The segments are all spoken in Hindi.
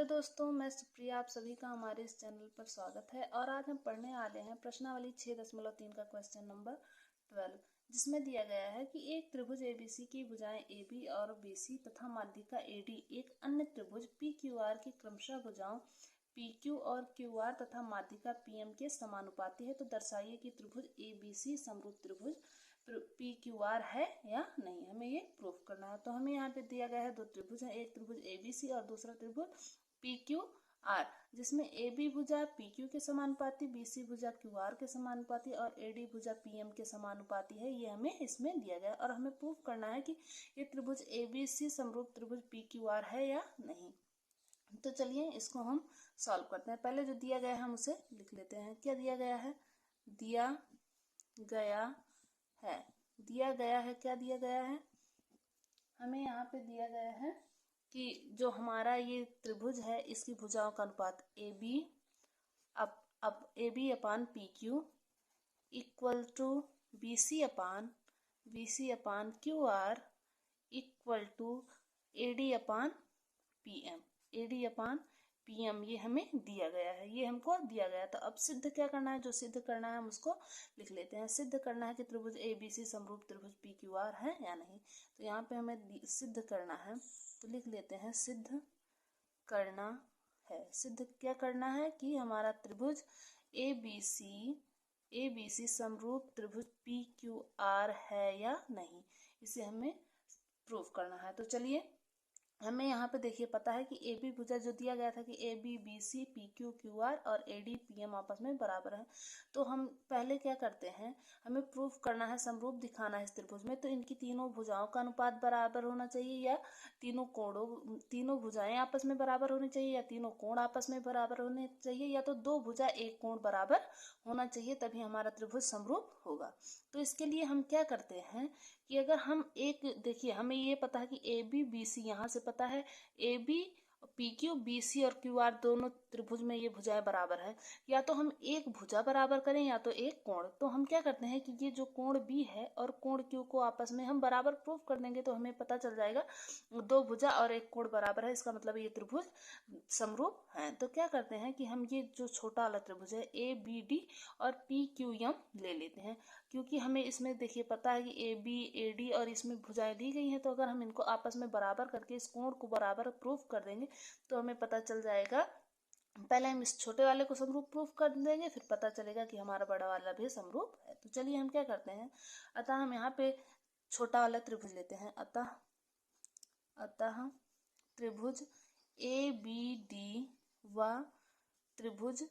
हेलो दोस्तों, मैं सुप्रिया। आप सभी का हमारे इस चैनल पर स्वागत है। और आज हम पढ़ने वाले हैं प्रश्नावली 6.3 का क्वेश्चन नंबर 12, जिसमें दिया गया है कि एक त्रिभुज एबीसी की भुजाएं AB और BC तथा माध्यिका AD एक अन्य त्रिभुज PQR की क्रमशः भुजाओं PQ और QR तथा माध्यिका PM के समानुपाती है, तो दर्शाइए कि त्रिभुज ABC समरूप त्रिभुज PQR है या नहीं। हमें ये प्रूफ करना है। तो हमें यहाँ पे दिया गया है दो त्रिभुज है, एक त्रिभुज ABC और दूसरा त्रिभुज PQR, जिसमें AB भुजा PQ के समानुपाती, BC भुजा QR के समानुपाती और AD भुजा PM के समानुपाती है। ये हमें इसमें दिया गया और हमें प्रूफ करना है कि ये त्रिभुज ABC समरूप त्रिभुज PQR है या नहीं। तो चलिए इसको हम सॉल्व करते हैं। पहले जो दिया गया है हम उसे लिख लेते हैं। क्या दिया गया है? दिया गया है क्या दिया गया है? हमें यहाँ पे दिया गया है कि जो हमारा ये त्रिभुज है इसकी भुजाओं का अनुपात AB upon PQ equal to BC upon QR equal to AD upon PM ये हमें दिया गया है। ये हमको दिया गया। तो अब सिद्ध क्या करना है? जो सिद्ध करना है हम उसको लिख लेते हैं। सिद्ध करना है कि त्रिभुज ABC समरूप त्रिभुज PQR है या नहीं। तो यहाँ पे हमें सिद्ध करना है, तो लिख लेते हैं सिद्ध करना है। सिद्ध क्या करना है कि हमारा त्रिभुज ABC समरूप त्रिभुज PQR है या नहीं, इसे हमें प्रूफ करना है। तो चलिए, हमें यहाँ पे देखिए पता है कि AB भुजा जो दिया गया था कि AB BC PQ QR और AD PM आपस में बराबर है। तो हम पहले क्या करते हैं, हमें प्रूफ करना है, समरूप दिखाना है इस त्रिभुज में। तो इनकी तीनों भुजाओं का अनुपात बराबर होना चाहिए, या तीनों भुजाएं आपस में बराबर होनी चाहिए, या तीनों कोण आपस में बराबर होने चाहिए, या तो दो भुजा एक कोण बराबर होना चाहिए, तभी हमारा त्रिभुज समरूप होगा। तो इसके लिए हम क्या करते हैं कि अगर हम देखिए हमें ये पता है कि AB BC यहाँ से पता है AB PQ BC और QR दोनों त्रिभुज में ये भुजाएं बराबर है। या तो हम एक भुजा बराबर करें या तो एक कोण। तो हम क्या करते हैं कि ये जो कोण B है और कोण Q को आपस में हम बराबर प्रूफ कर देंगे, तो हमें पता चल जाएगा दो भुजा और एक कोण बराबर है, इसका मतलब ये त्रिभुज समरूप है। तो क्या करते हैं कि हम ये जो छोटा वाला त्रिभुज है ABD और PQM ले लेते हैं, क्योंकि हमें इसमें देखिए पता है कि AB AD और इसमें भुजाएं दी गई हैं। तो अगर हम इनको आपस में बराबर करके इस कोण को बराबर प्रूफ कर देंगे तो हमें पता चल जाएगा। पहले हम इस छोटे वाले को समरूप प्रूफ कर देंगे, फिर पता चलेगा कि हमारा बड़ा वाला भी समरूप है। तो चलिए हम क्या करते हैं, अतः हम यहाँ पे छोटा वाला त्रिभुज लेते हैं। अतः त्रिभुज ABD व त्रिभुज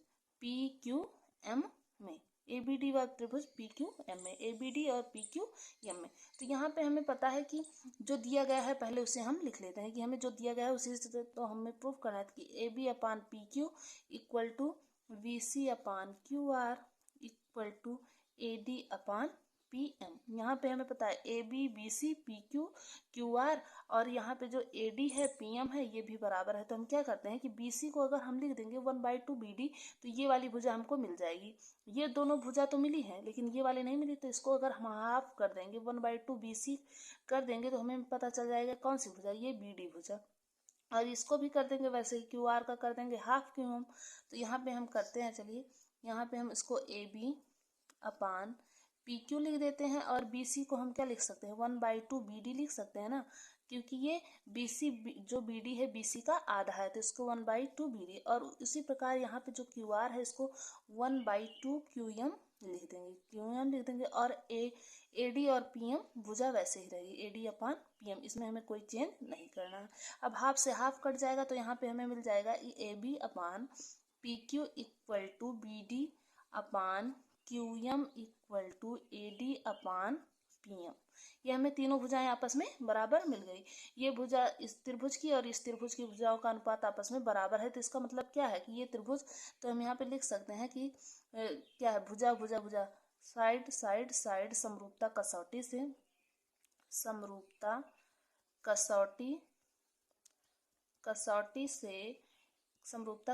PQM में, ABD व त्रिभुज PQM में, ABD और PQM में। तो यहाँ पे हमें पता है कि जो दिया गया है पहले उसे हम लिख लेते हैं कि हमें जो दिया गया है उसी से तो हमें प्रूफ करना है कि AB upon PQ equal to BC upon QR equal to AD upon PM। यहाँ पे हमें पता है AB BC PQ QR और यहाँ पे जो AD है PM है ये भी बराबर है। तो हम क्या करते हैं कि BC को अगर हम लिख देंगे 1/2 BD, तो ये वाली भुजा हमको मिल जाएगी। ये दोनों भुजा तो मिली है लेकिन ये वाली नहीं मिली, तो इसको अगर हम हाफ कर देंगे 1/2 BC कर देंगे तो हमें पता चल जाएगा कौन सी भुजा, ये BD भुजा। और इसको भी कर देंगे वैसे ही, QR का कर देंगे हाफ QM। तो यहाँ पे हम करते हैं, चलिए यहाँ पे हम इसको AB अपान PQ लिख देते हैं और BC को हम क्या लिख सकते हैं, 1/2 BD लिख सकते हैं ना, क्योंकि ये BC जो BD है BC का आधा है, तो इसको 1/2 BD। और उसी प्रकार यहाँ पे जो QR है इसको 1/2 QM लिख देंगे और AD और PM भुजा वैसे ही रहेगी, AD अपान PM, इसमें हमें कोई चेंज नहीं करना है। अब हाफ से हाफ कट जाएगा तो यहाँ पे हमें मिल जाएगा AB upon PQ equal to BD upon QM equal to AD upon PM। ये हमें तीनों भुजाएं आपस में बराबर मिल गई। ये भुजा इस त्रिभुज की और इस त्रिभुज की भुजाओं का अनुपात आपस में बराबर है। तो इसका मतलब क्या है कि ये त्रिभुज, तो हम यहाँ पे लिख सकते हैं कि क्या है, भुजा भुजा भुजा साइड साइड साइड समरूपता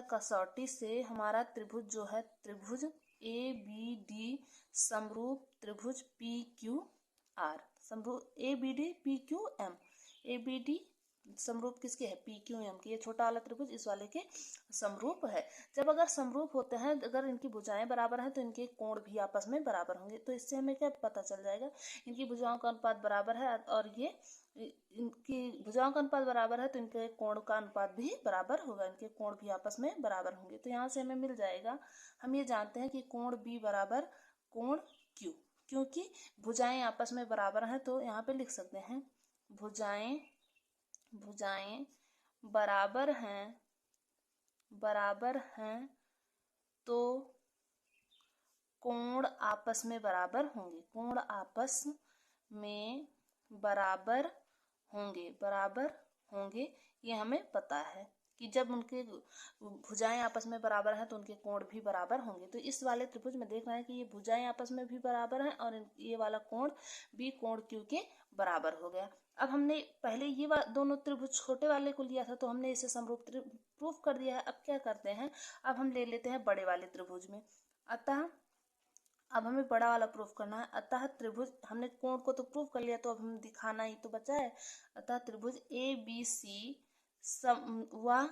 कसौटी से हमारा त्रिभुज जो है, त्रिभुज ABD समरूप त्रिभुज PQR, समरूप ABD PQM, ABD समरूप किसके है, पी क्यू एम के। ये छोटा वाला त्रिभुज इस वाले के समरूप है। जब अगर समरूप होते हैं, अगर इनकी भुजाएं बराबर हैं तो इनके कोण भी आपस में बराबर होंगे। तो इससे हमें क्या पता चल जाएगा, इनकी भुजाओं का अनुपात बराबर है और ये इनकी भुजाओं का अनुपात बराबर है तो इनके कोण का अनुपात भी बराबर होगा, इनके कोण भी आपस में बराबर होंगे। तो यहाँ से हमें मिल जाएगा, हम ये जानते हैं कि कोण बी बराबर कोण क्यू, क्योंकि भुजाएं आपस में बराबर हैं। तो यहाँ पे लिख सकते हैं भुजाएं बराबर हैं तो कोण आपस में बराबर होंगे, कोण आपस में बराबर होंगे। ये हमें पता है कि जब उनके भुजाएं आपस में बराबर हैं तो उनके कोण भी बराबर होंगे। तो इस वाले त्रिभुज में देखना है कि ये भुजाएं आपस में भी बराबर हैं और ये वाला कोण भी कोण क्यू के बराबर हो गया। अब हमने पहले ये दोनों त्रिभुज छोटे वाले को लिया था तो हमने इसे समरूप प्रूफ कर दिया है। अब क्या करते हैं, अब हम ले लेते हैं बड़े वाले त्रिभुज में। अतः अब हमें बड़ा वाला प्रूफ करना है। अतः त्रिभुज, हमने कोण को तो प्रूफ कर लिया, तो अब हम दिखाना ही तो बचा है। अतः त्रिभुज ए बी सी व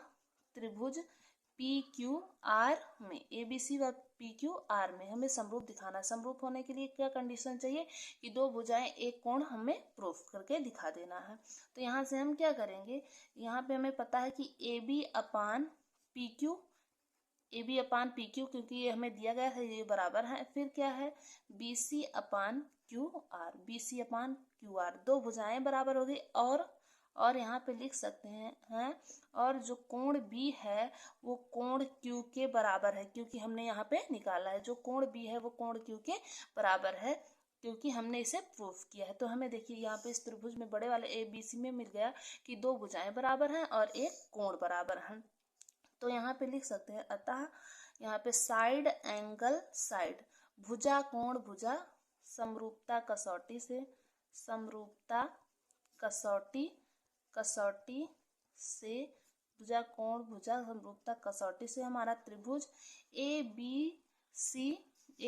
त्रिभुज पी क्यू आर में, ए बी सी व पी क्यू आर में हमें समरूप दिखाना है। समरूप होने के लिए क्या कंडीशन चाहिए कि दो भुजाएं एक कोण हमें प्रूफ करके दिखा देना है। तो यहाँ से हम क्या करेंगे, यहाँ पे हमें पता है कि A B upon P Q, A B upon P Q, क्योंकि ये हमें दिया गया था, ये बराबर है। फिर क्या है, B C upon Q R, B C upon Q R, दो भुजाएं बराबर होगी। और यहाँ पे लिख सकते हैं और जो कोण बी है वो कोण क्यू के बराबर है, क्योंकि हमने यहाँ पे निकाला है जो कोण बी है वो कोण क्यू के बराबर है, क्योंकि हमने इसे प्रूफ किया है। तो हमें देखिए यहाँ पे इस त्रिभुज में बड़े वाले ए बी सी में मिल गया कि दो भुजाएं बराबर हैं और एक कोण बराबर है। तो यहाँ पे लिख सकते हैं, अतः यहाँ पे साइड एंगल साइड, भुजा कोण भुजा, समरूपता कसौटी से भुजा कोण भुजा समरूपता कसौटी से हमारा त्रिभुज ए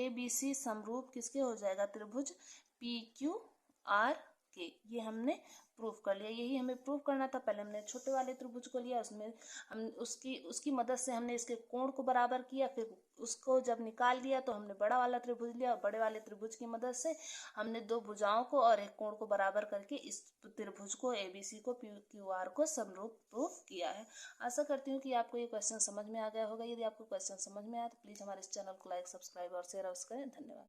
बी सी समरूप किसके हो जाएगा, त्रिभुज पी क्यू आर के। ये हमने प्रूफ कर लिया, यही हमें प्रूफ करना था। पहले हमने छोटे वाले त्रिभुज को लिया, उसमें हम उसकी मदद से हमने इसके कोण को बराबर किया, फिर उसको जब निकाल लिया तो हमने बड़ा वाला त्रिभुज लिया और बड़े वाले त्रिभुज की मदद से हमने दो भुजाओं को और एक कोण को बराबर करके इस त्रिभुज को एबीसी को पी क्यू आर को समरूप प्रूफ किया है। आशा करती हूँ कि आपको ये क्वेश्चन समझ में आ गया होगा। यदि आपको क्वेश्चन समझ में आया तो प्लीज़ हमारे इस चैनल को लाइक, सब्सक्राइब और शेयर अवश्य करें। धन्यवाद।